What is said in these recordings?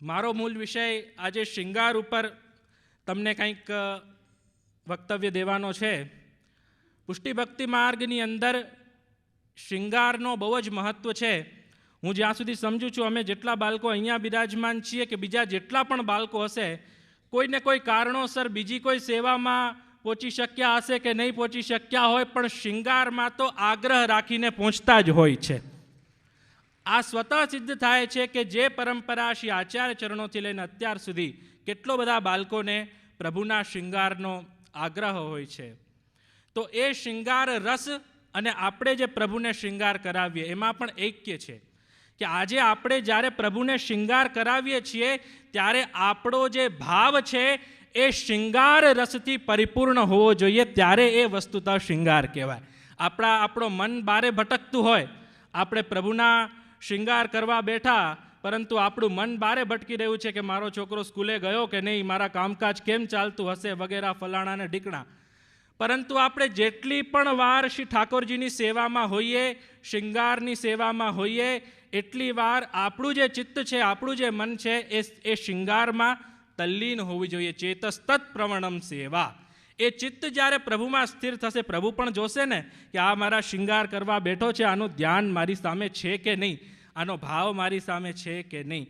મારો મૂળ વિષય આજે શૃંગાર ઉપર તમને કંઈક વક્તવ્ય દેવાનો છે. પુષ્ટિ ભક્તિ માર્ગની અંદર શૃંગારનો બહુ જ મહત્ત્વ છે. હું જ્યાં સુધી સમજું છું, અમે જેટલા બાળકો અહીંયા બિરાજમાન છીએ કે બીજા જેટલા પણ બાળકો હશે, કોઈને કોઈ કારણોસર બીજી કોઈ સેવામાં પહોંચી શક્યા હશે કે નહીં પહોંચી શક્યા હોય, પણ શૃંગારમાં તો આગ્રહ રાખીને પહોંચતા જ હોય છે. આ સ્વતઃ સિદ્ધ થાય છે કે જે પરંપરા શ્રી આચાર્ય ચરણોથી લઈને અત્યાર સુધી કેટલો બધા બાળકોને પ્રભુના શૃંગારનો આગ્રહ હોય છે. તો એ શૃંગાર રસ અને આપણે જે પ્રભુને શૃંગાર કરાવીએ એમાં પણ ઐક્ય છે કે આજે આપણે જ્યારે પ્રભુને શૃંગાર કરાવીએ છીએ ત્યારે આપણો જે ભાવ છે એ શૃંગાર રસથી પરિપૂર્ણ હોવો જોઈએ, ત્યારે એ વસ્તુતઃ શૃંગાર કહેવાય. આપણો મન બારે ભટકતું હોય, આપણે પ્રભુના શૃંગાર કરવા બેઠા, પરંતુ આપણું મન બારે ભટકી રહ્યું છે કે મારો છોકરો સ્કૂલે ગયો કે નહીં, મારા કામકાજ કેમ ચાલતું હશે વગેરે ફલાણા ને ઢીકણા. પરંતુ આપણે જેટલી પણ વાર શ્રી ઠાકોરજીની સેવામાં હોઈએ, શૃંગારની સેવામાં હોઈએ, એટલી વાર આપણું જે ચિત્ત છે, આપણું જે મન છે એ શૃંગારમાં તલ્લીન હોવી જોઈએ. ચેતસ્તત પ્રવણમ સેવા. એ ચિત્ત જ્યારે પ્રભુમાં સ્થિર થશે, પ્રભુ પણ જોશે ને કે આ મારા શૃંગાર કરવા બેઠો છે, આનું ધ્યાન મારી સામે છે કે નહીં, આનો ભાવ મારી સામે છે કે નહીં.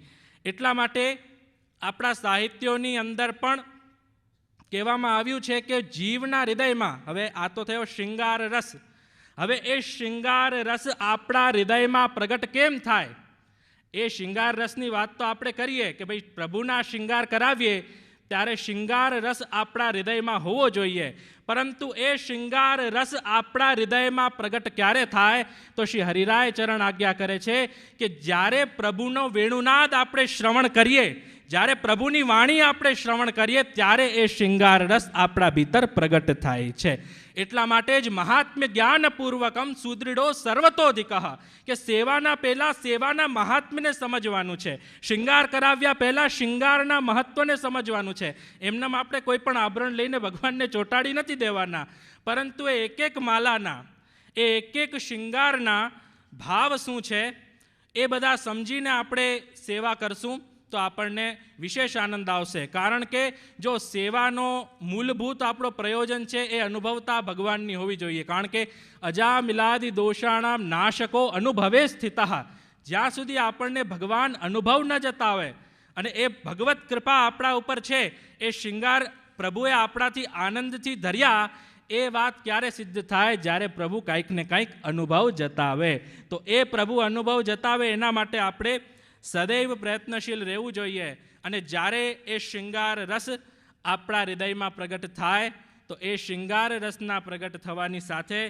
એટલા માટે આપણા સાહિત્યોની અંદર પણ કહેવામાં આવ્યું છે કે જીવના હૃદયમાં, હવે આ તો થયો શૃંગાર રસ, હવે એ શૃંગાર રસ આપણા હૃદયમાં પ્રગટ કેમ થાય? એ શૃંગાર રસની વાત તો આપણે કરીએ કે ભાઈ પ્રભુના શૃંગાર કરાવીએ ત્યારે શૃંગાર રસ આપણા હૃદયમાં હોવો જોઈએ. પરંતુ એ શૃંગાર રસ આપણા હૃદયમાં પ્રગટ ક્યારે થાય? તો શ્રી હરિરાય ચરણ આજ્ઞા કરે છે કે જ્યારે પ્રભુનો વેણુનાદ આપણે શ્રવણ કરીએ, જ્યારે પ્રભુની વાણી આપણે શ્રવણ કરીએ, ત્યારે એ શૃંગાર રસ આપણા ભીતર પ્રગટ થાય છે. એટલા માટે જ મહાત્મ્ય જ્ઞાનપૂર્વકમ સુદૃઢો સર્વતોધિક, કે સેવાના પહેલાં સેવાના મહાત્મ્યને સમજવાનું છે, શૃંગાર કરાવ્યા પહેલાં શૃંગારના મહત્ત્વને સમજવાનું છે. એમનામ આપણે કોઈ પણ આભરણ લઈને ભગવાનને ચોંટાડી નથી દેવાના, પરંતુ એ એક એક માલાના, એ એક એક શૃંગારના ભાવ શું છે એ બધા સમજીને આપણે સેવા કરશું તો આપણને વિશેષ આનંદ આવશે. કારણ કે જો સેવાનો મૂળભૂત આપણો પ્રયોજન છે એ અનુભવતા ભગવાનની હોવી જોઈએ. કારણ કે અજા મિલાદી દોષાણામ નાશકો અનુભવે સ્થિતઃ. જ્યાં સુધી આપણને ભગવાન અનુભવ ન જતા હોય અને એ ભગવત કૃપા આપણા ઉપર છે, એ શૃંગાર પ્રભુએ આપણાથી આનંદથી ધર્યા, એ વાત ક્યારે સિદ્ધ થાય? જ્યારે પ્રભુ કંઈક ને કંઈક અનુભવ જતાવે. તો એ પ્રભુ અનુભવ જતાવે એના માટે આપણે સદૈવ પ્રયત્નશીલ રહેવું જોઈએ. અને જ્યારે એ શૃંગાર રસ આપણા હૃદયમાં પ્રગટ થાય તો એ શૃંગાર રસના પ્રગટ થવાની સાથે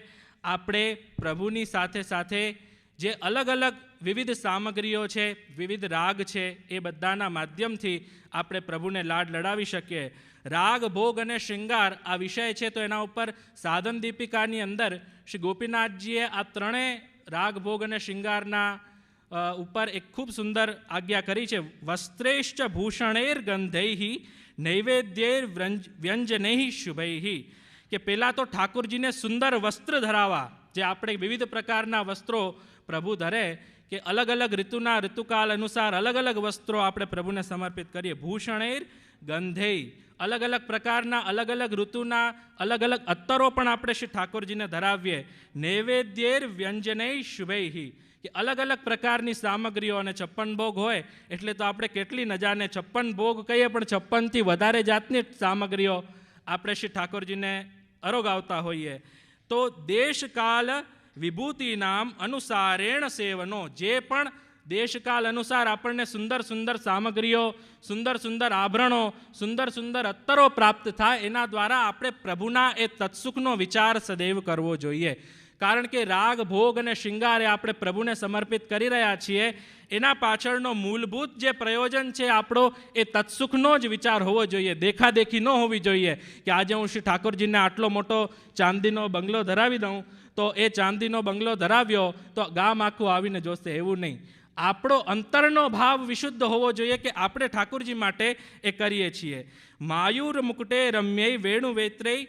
આપણે પ્રભુની સાથે સાથે જે અલગ અલગ વિવિધ સામગ્રીઓ છે, વિવિધ રાગ છે, એ બધાના માધ્યમથી આપણે પ્રભુને લાડ લડાવી શકીએ. રાગ, ભોગ અને શૃંગાર આ વિષય છે, તો એના ઉપર સાધન દીપિકાની અંદર શ્રી ગોપીનાથજીએ આ ત્રણેય રાગ, ભોગ અને શૃંગારના ઉપર એક ખૂબ સુંદર આજ્ઞા કરી છે. વસ્ત્રેશ્ચ ભૂષણેર ગંધૈ નૈવેદ્યેર વ્યંજનૈ શુભૈ. કે પહેલાં તો ઠાકોરજીને સુંદર વસ્ત્ર ધરાવવા, જે આપણે વિવિધ પ્રકારના વસ્ત્રો પ્રભુ ધરે, કે અલગ અલગ ઋતુકાલ અનુસાર અલગ અલગ વસ્ત્રો આપણે પ્રભુને સમર્પિત કરીએ. ભૂષણેર ગંધૈ, અલગ અલગ પ્રકારના અલગ અલગ ઋતુના અલગ અલગ અત્તરો પણ આપણે શ્રી ઠાકોરજીને ધરાવીએ. નૈવેદ્યેર વ્યંજનૈ શુભૈ, કે અલગ અલગ પ્રકારની સામગ્રીઓ. અને 56 ભોગ હોય એટલે તો આપણે કેટલી ન જાણે, 56 ભોગ કહીએ પણ 56થી વધારે જાતની સામગ્રીઓ આપણે શ્રી ઠાકોરજીને અરોગાવતા હોઈએ. તો દેશકાલ વિભૂતિનામ અનુસારેણ સેવનો, જે પણ દેશકાલ અનુસાર આપણને સુંદર સુંદર સામગ્રીઓ, સુંદર સુંદર આભરણો, સુંદર સુંદર અત્તરો પ્રાપ્ત થાય, એના દ્વારા આપણે પ્રભુના એ તત્સુખનો વિચાર સદૈવ કરવો જોઈએ. કારણ કે રાગ, ભોગ અને શૃંગાર એ આપણે પ્રભુને સમર્પિત કરી રહ્યા છીએ, એના પાછળનો મૂળભૂત જે પ્રયોજન છે આપણો, એ તત્સુખનો જ વિચાર હોવો જોઈએ. દેખાદેખી ન હોવી જોઈએ કે આજે હું શ્રી ઠાકોરજીને આટલો મોટો ચાંદીનો બંગલો ધરાવી દઉં, તો એ ચાંદીનો બંગલો ધરાવ્યો તો ગામ આખું આવીને જોશે, એવું નહીં. આપણો અંતરનો ભાવ વિશુદ્ધ હોવો જોઈએ કે આપણે ઠાકોરજી માટે એ કરીએ છીએ. માયુર મુકુટે રમ્યૈ વેણુવેત્રૈ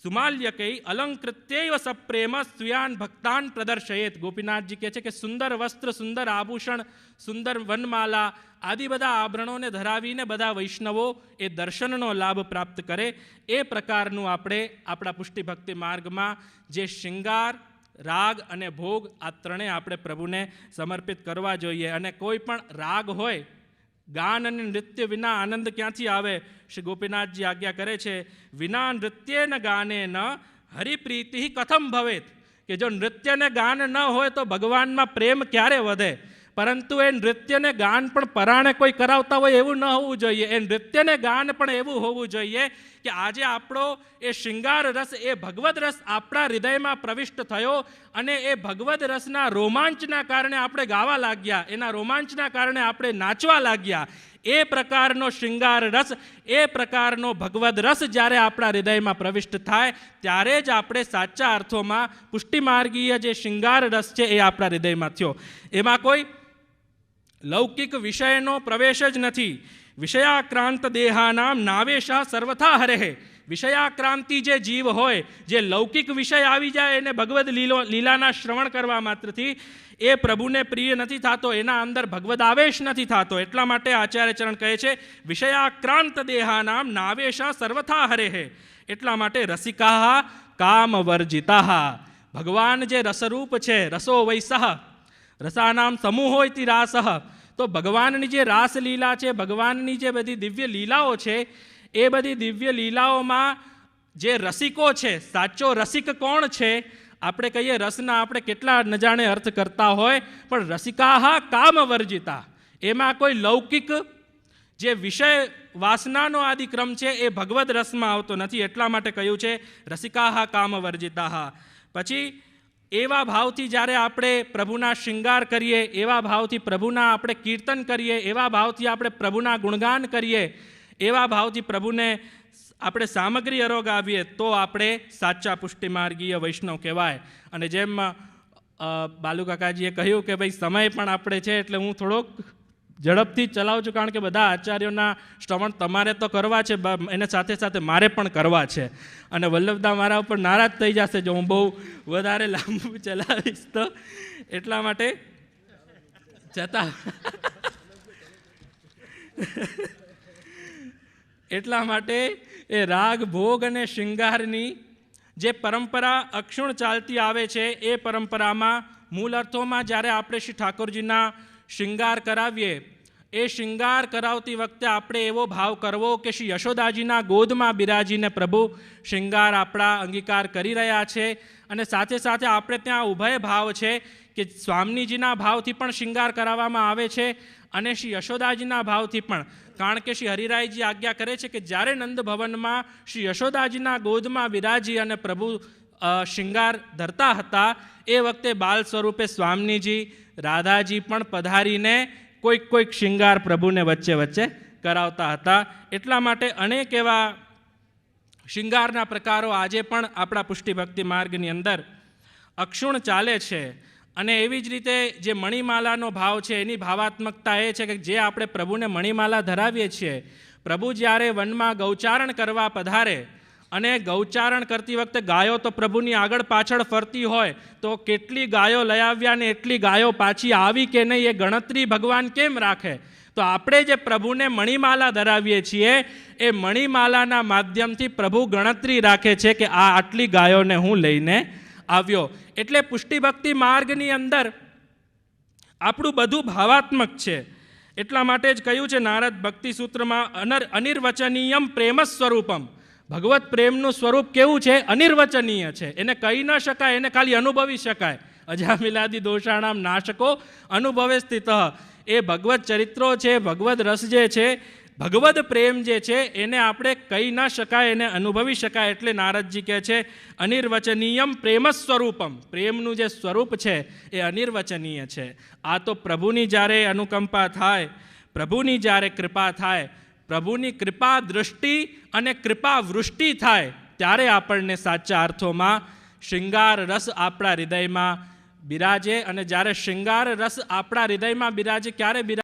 સુમાલ્યકૈ અલંકૃત્યૈવ સપ્રેમ સ્વીયાન ભક્તાન પ્રદર્શયેત. ગોપીનાથજી કહે છે કે સુંદર વસ્ત્ર, સુંદર આભૂષણ, સુંદર વનમાલા આદિ બધા આભરણોને ધરાવીને બધા વૈષ્ણવો એ દર્શનનો લાભ પ્રાપ્ત કરે. એ પ્રકારનું આપણે આપણા પુષ્ટિ ભક્તિ માર્ગમાં જે શૃંગાર, રાગ અને ભોગ આ ત્રણેય આપણે પ્રભુને સમર્પિત કરવા જોઈએ. અને કોઈ પણ રાગ હોય, ગાન અને નૃત્ય વિના આનંદ ક્યાંથી આવે? શ્રી ગોપીનાથજી આજ્ઞા કરે છે, વિના નૃત્યેન ગાનેન હરિપ્રીતિ કથમ ભવેત. કે જો નૃત્ય ને ગાન ન હોય તો ભગવાનમાં પ્રેમ ક્યારે વધે? પરંતુ એ નૃત્યને ગાન પણ પરાણે કોઈ કરાવતા હોય એવું ન હોવું જોઈએ. એ નૃત્યને ગાન પણ એવું હોવું જોઈએ કે આજે આપણો એ શૃંગાર રસ, એ ભગવદ રસ આપણા હૃદયમાં પ્રવિષ્ટ થયો અને એ ભગવદ રસના રોમાંચના કારણે આપણે ગાવા લાગ્યા, એના રોમાંચના કારણે આપણે નાચવા લાગ્યા. એ પ્રકારનો શૃંગાર રસ, એ પ્રકારનો ભગવદ રસ જ્યારે આપણા હૃદયમાં પ્રવિષ્ટ થાય ત્યારે જ આપણે સાચા અર્થોમાં પુષ્ટિમાર્ગીય જે શૃંગાર રસ છે એ આપણા હૃદયમાં થયો. એમાં કોઈ લૌકિક વિષયનો પ્રવેશ જ નથી. વિષયાક્રાંત દેહાનામ નાવેશા સર્વથા હરેહે. વિષયાક્રાંતિ જે જીવ હોય, જે લૌકિક વિષય આવી જાય એને ભગવદ લીલાના શ્રવણ કરવા માત્રથી એ પ્રભુને પ્રિય નથી થતો, એના અંદર ભગવદ આવેશ નથી થતો. એટલા માટે આચાર્ય ચરણ કહે છે વિષયાક્રાંત દેહાનામ નાવેશા સર્વથા હરેહે. એટલા માટે રસિકા કામ વર્જિતા. ભગવાન જે રસરૂપ છે, રસો વૈસહ રસાનામ સમૂહો ઇતિ રાસઃ. તો ભગવાનની જે રાસલીલા છે, ભગવાનની જે બધી દિવ્ય લીલાઓ છે, એ બધી દિવ્ય લીલાઓમાં જે રસિકો છે, સાચો રસિક કોણ છે? આપણે કહીએ રસના આપણે કેટલા ન જાણે અર્થ કરતા હોય, પણ રસિકા કામ વર્જિતા. એમાં કોઈ લૌકિક જે વિષય વાસનાનો આદિ ક્રમ છે એ ભગવદ રસમાં આવતો નથી. એટલા માટે કહ્યું છે રસિકા કામ વર્જિતા. પછી એવા ભાવથી જ્યારે આપણે પ્રભુના શૃંગાર કરીએ, એવા ભાવથી પ્રભુના આપણે કીર્તન કરીએ, એવા ભાવથી આપણે પ્રભુના ગુણગાન કરીએ, એવા ભાવથી પ્રભુને આપણે સામગ્રી અરોગાવીએ તો આપણે સાચા પુષ્ટિમાર્ગીય વૈષ્ણવ કહેવાય. અને જેમ બાલુ કાકાજીએ કહ્યું કે ભાઈ સમય પણ આપણે છે એટલે હું થોડોક ઝડપથી ચલાવું છું, કારણ કે બધા આચાર્યોના શ્રવણ તમારે તો કરવા છે, એને સાથે સાથે મારે પણ કરવા છે. અને વલ્લભદા મારા ઉપર નારાજ થઈ જશે જો હું બહુ વધારે લાંબુ ચલાવીશ તો. એટલા માટે છતાં એટલા માટે એ રાગ, ભોગ અને શૃંગારની જે પરંપરા અક્ષુણ ચાલતી આવે છે, એ પરંપરામાં મૂળ અર્થોમાં જ્યારે આપણે શ્રી ઠાકોરજીના શૃંગાર કરાવીએ, એ શૃંગાર કરાવતી વખતે આપણે એવો ભાવ કરવો કે શ્રી યશોદાજીના ગોદમાં બિરાજીને પ્રભુ શૃંગાર આપણા અંગીકાર કરી રહ્યા છે. અને સાથે સાથે આપણે ત્યાં ઉભય ભાવ છે કે સ્વામીજીના ભાવથી પણ શૃંગાર કરાવવામાં આવે છે અને શ્રી યશોદાજીના ભાવથી પણ. કારણ કે શ્રી હરિરાયજી આજ્ઞા કરે છે કે જ્યારે નંદ ભવનમાં શ્રી યશોદાજીના ગોદમાં બિરાજી અને પ્રભુ શૃંગાર ધરતા હતા, એ વખતે બાલ સ્વરૂપે સ્વામીજી, રાધાજી પણ પધારીને કોઈક શૃંગાર પ્રભુને વચ્ચે વચ્ચે કરાવતા હતા. એટલા માટે અનેક એવા શૃંગારના પ્રકારો આજે પણ આપણા પુષ્ટિભક્તિ માર્ગની અંદર અક્ષુણ ચાલે છે. અને એવી જ રીતે જે મણિમાલાનો ભાવ છે એની ભાવાત્મકતા એ છે કે જે આપણે પ્રભુને મણિમાલા ધરાવીએ છીએ, પ્રભુ જ્યારે વનમાં ગૌચારણ કરવા પધારે અને ગૌચારણ કરતી વખતે ગાયો તો પ્રભુની આગળ પાછળ ફરતી હોય, તો કેટલી ગાયો લઈ આવ્યા ને એટલી ગાયો પાછી આવી કે નહીં એ ગણતરી ભગવાન કેમ રાખે? તો આપણે જે પ્રભુને મણિમાલા ધરાવીએ છીએ એ મણિમાલાના માધ્યમથી પ્રભુ ગણતરી રાખે છે કે આ આટલી ગાયોને હું લઈને આવ્યો. એટલે પુષ્ટિભક્તિ માર્ગની અંદર આપણું બધું ભાવાત્મક છે. એટલા માટે જ કહ્યું છે નારદ ભક્તિ સૂત્રમાં અનિર્વચનીયમ પ્રેમ સ્વરૂપમ. ભગવત પ્રેમનું સ્વરૂપ કેવું છે? અનિર્વચનીય છે. એને કહી ન શકાય, એને ખાલી અનુભવી શકાય. અજામિલાદી દોષાણામ નાશકો અનુભવે સ્થિત. એ ભગવત ચરિત્રો છે, ભગવદ રસ જે છે, ભગવદ પ્રેમ જે છે એને આપણે કહી ન શકાય, એને અનુભવી શકાય. એટલે નારદજી કહે છે અનિર્વચનીયમ પ્રેમ સ્વરૂપમ. પ્રેમનું જે સ્વરૂપ છે એ અનિર્વચનીય છે. આ તો પ્રભુની જ્યારે અનુકંપા થાય, પ્રભુની જ્યારે કૃપા થાય, પ્રભુની કૃપા દૃષ્ટિ અને કૃપા વૃષ્ટિ થાય ત્યારે આપણને સાચા અર્થોમાં શૃંગાર રસ આપણા હૃદયમાં બિરાજે. અને જ્યારે શૃંગાર રસ આપણા હૃદયમાં બિરાજે, ક્યારે બિરાજે?